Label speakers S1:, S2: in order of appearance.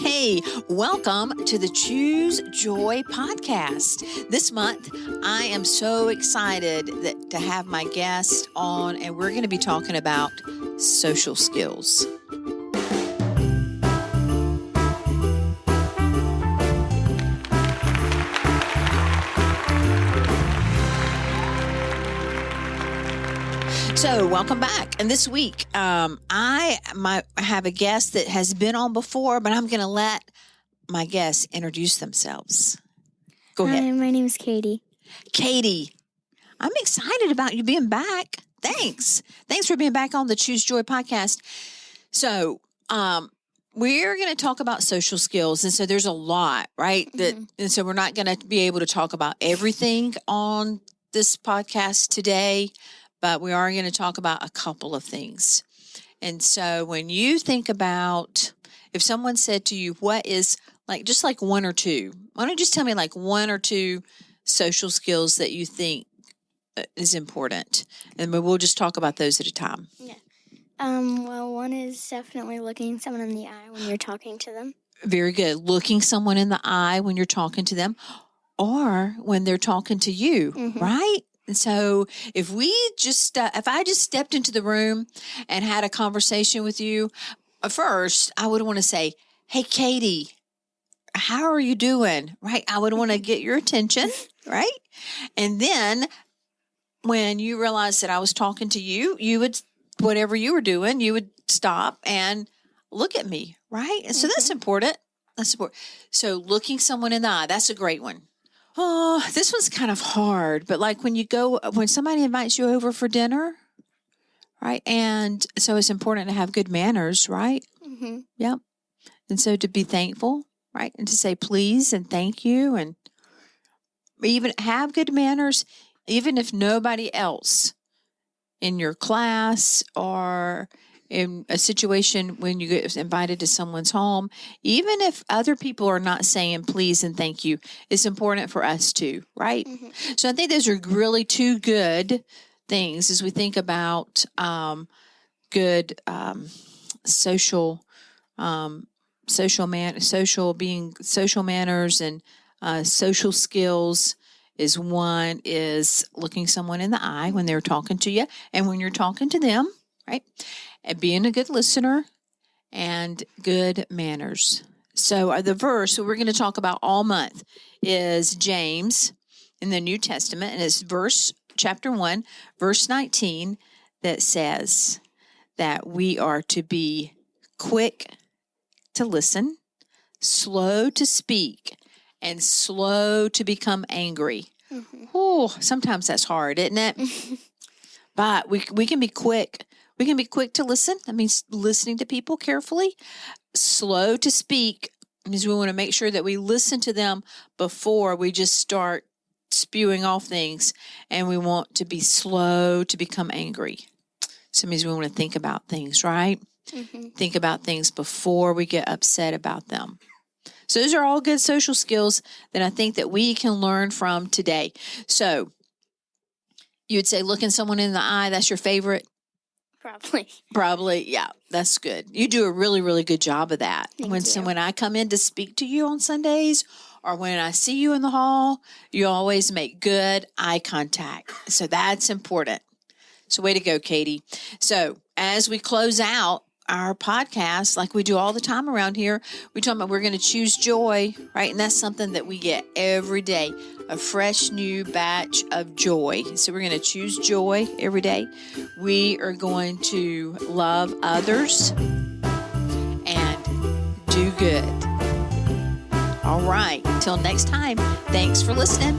S1: Hey, welcome to the Choose Joy podcast. This month, I am so excited to have my guest on, and we're going to be talking about social skills. So welcome back. And this week, I have a guest that has been on before, but I'm going to let my guests introduce themselves. Go ahead.
S2: Hi, my name is Katie.
S1: Katie, I'm excited about you being back. Thanks. Thanks for being back on the Choose Joy podcast. So, we're going to talk about social skills. And so there's a lot, right? And so we're not going to be able to talk about everything on this podcast today, but we are going to talk about a couple of things. And so when you think about, if someone said to you, what is just one or two, why don't you just tell me like one or two social skills that you think is important? And we'll just talk about those at a time.
S2: Yeah. Well, one is definitely looking someone in the eye when you're talking to them.
S1: Very good. Looking someone in the eye when you're talking to them or when they're talking to you, right? And so if I just stepped into the room and had a conversation with you, first, I would want to say, hey, Katie, how are you doing? Right? I would want to get your attention, right? And then when you realized that I was talking to you, you would, whatever you were doing, you would stop and look at me, right? And so that's important. That's important. So looking someone in the eye, that's a great one. Oh, this one's kind of hard, but like when somebody invites you over for dinner, right? And so it's important to have good manners, right? Mm-hmm. Yep. And so to be thankful, right? And to say please and thank you, and even have good manners, even if nobody else in your class or in a situation when you get invited to someone's home, even if other people are not saying please and thank you, it's important for us to, right? Mm-hmm. So I think those are really two good things as we think about good social manners and social skills. One is looking someone in the eye when they're talking to you and when you're talking to them, right? And being a good listener and good manners. So the verse we're going to talk about all month is James in the New Testament, and it's chapter 1, verse 19, that says that we are to be quick to listen, slow to speak, and slow to become angry. Mm-hmm. Oh, sometimes that's hard, isn't it? But we can be quick. We can be quick to listen. That means listening to people carefully. Slow to speak means we want to make sure that we listen to them before we just start spewing off things. And we want to be slow to become angry. So it means we want to think about things, right? Mm-hmm. Think about things before we get upset about them. So those are all good social skills that I think that we can learn from today. So you would say looking someone in the eye, that's your favorite? Probably, yeah, that's good. You do a really, really good job of that. When I come in to speak to you on Sundays or when I see you in the hall, you always make good eye contact. So that's important. So way to go, Katie. So as we close out our podcast, like we do all the time around here, we talk about we're going to choose joy, right? And that's something that we get every day, a fresh new batch of joy. So we're going to choose joy every day. We are going to love others and do good. All right. Till next time. Thanks for listening.